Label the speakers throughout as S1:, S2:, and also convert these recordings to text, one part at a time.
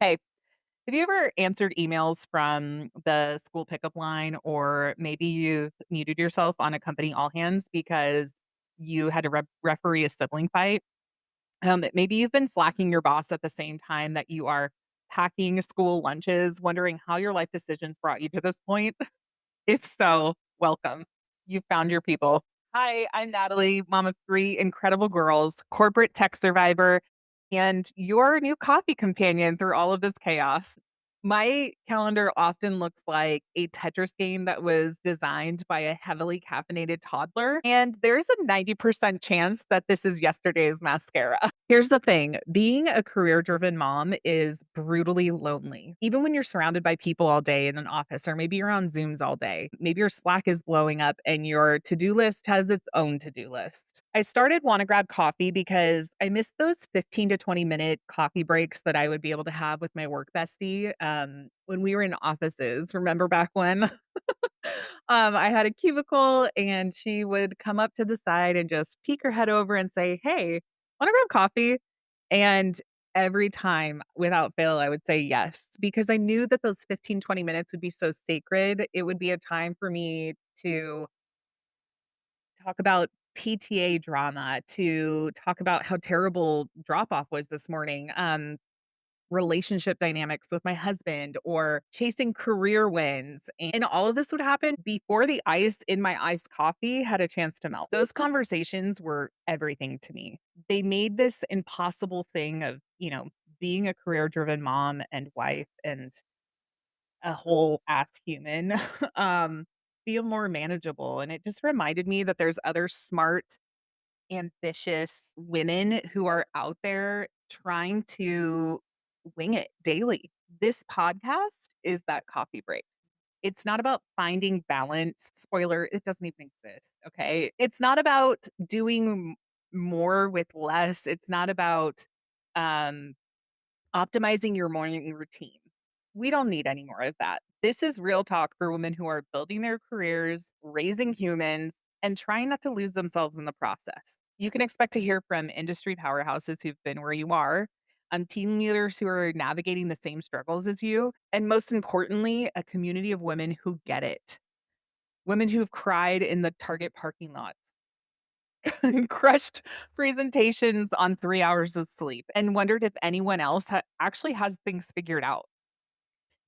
S1: Hey, have you ever answered emails from the school pickup line, or maybe you've muted yourself on a company all hands because you had to referee a sibling fight? Maybe you've been slacking your boss at the same time that you are packing school lunches, wondering how your life decisions brought you to this point. If so, welcome. You found your people. Hi, I'm Natalie, mom of three incredible girls, corporate tech survivor, and your new coffee companion through all of this chaos. My calendar often looks like a Tetris game that was designed by a heavily caffeinated toddler, and there's a 90% chance that this is yesterday's mascara. Here's the thing, being a career driven mom is brutally lonely. Even when you're surrounded by people all day in an office, or maybe you're on Zooms all day, maybe your Slack is blowing up and your to do list has its own to do list. I started Want to Grab Coffee because I missed those 15 to 20-minute coffee breaks that I would be able to have with my work bestie when we were in offices. Remember back when? I had a cubicle and she would come up to the side and just peek her head over and say, "Hey, want to grab coffee?" And every time without fail, I would say yes, because I knew that those 15, 20 minutes would be so sacred. It would be a time for me to talk about PTA drama, to talk about how terrible drop off was this morning. Relationship dynamics with my husband or chasing career wins. And all of this would happen before the ice in my iced coffee had a chance to melt. Those conversations were everything to me. They made this impossible thing of, being a career driven mom and wife and a whole ass human um, feel more manageable. And it just reminded me that there's other smart, ambitious women who are out there trying to wing it daily. This podcast is that coffee break. It's not about finding balance. Spoiler, it doesn't even exist. Okay. It's not about doing more with less. It's not about um, optimizing your morning routine. We don't need any more of that. This is real talk for women who are building their careers, raising humans, and trying not to lose themselves in the process. You can expect to hear from industry powerhouses who've been where you are, team leaders who are navigating the same struggles as you, and most importantly, a community of women who get it. Women who've cried in the Target parking lots, crushed presentations on 3 hours of sleep, and wondered if anyone else actually has things figured out.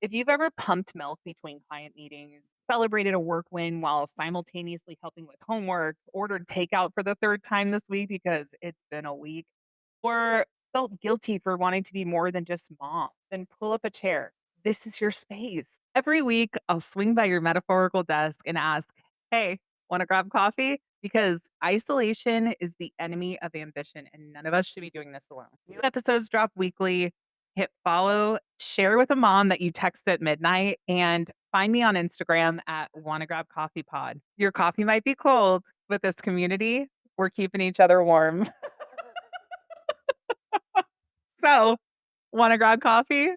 S1: If you've ever pumped milk between client meetings, celebrated a work win while simultaneously helping with homework, ordered takeout for the third time this week because it's been a week, or felt guilty for wanting to be more than just mom, then pull up a chair. This is your space. Every week, I'll swing by your metaphorical desk and ask, "Hey, want to grab coffee?" Because isolation is the enemy of ambition, and none of us should be doing this alone. New episodes drop weekly. Hit follow, share with a mom that you text at midnight, and find me on Instagram at Wanna Grab Coffee Pod. Your coffee might be cold, but this community, we're keeping each other warm. So, wanna grab coffee?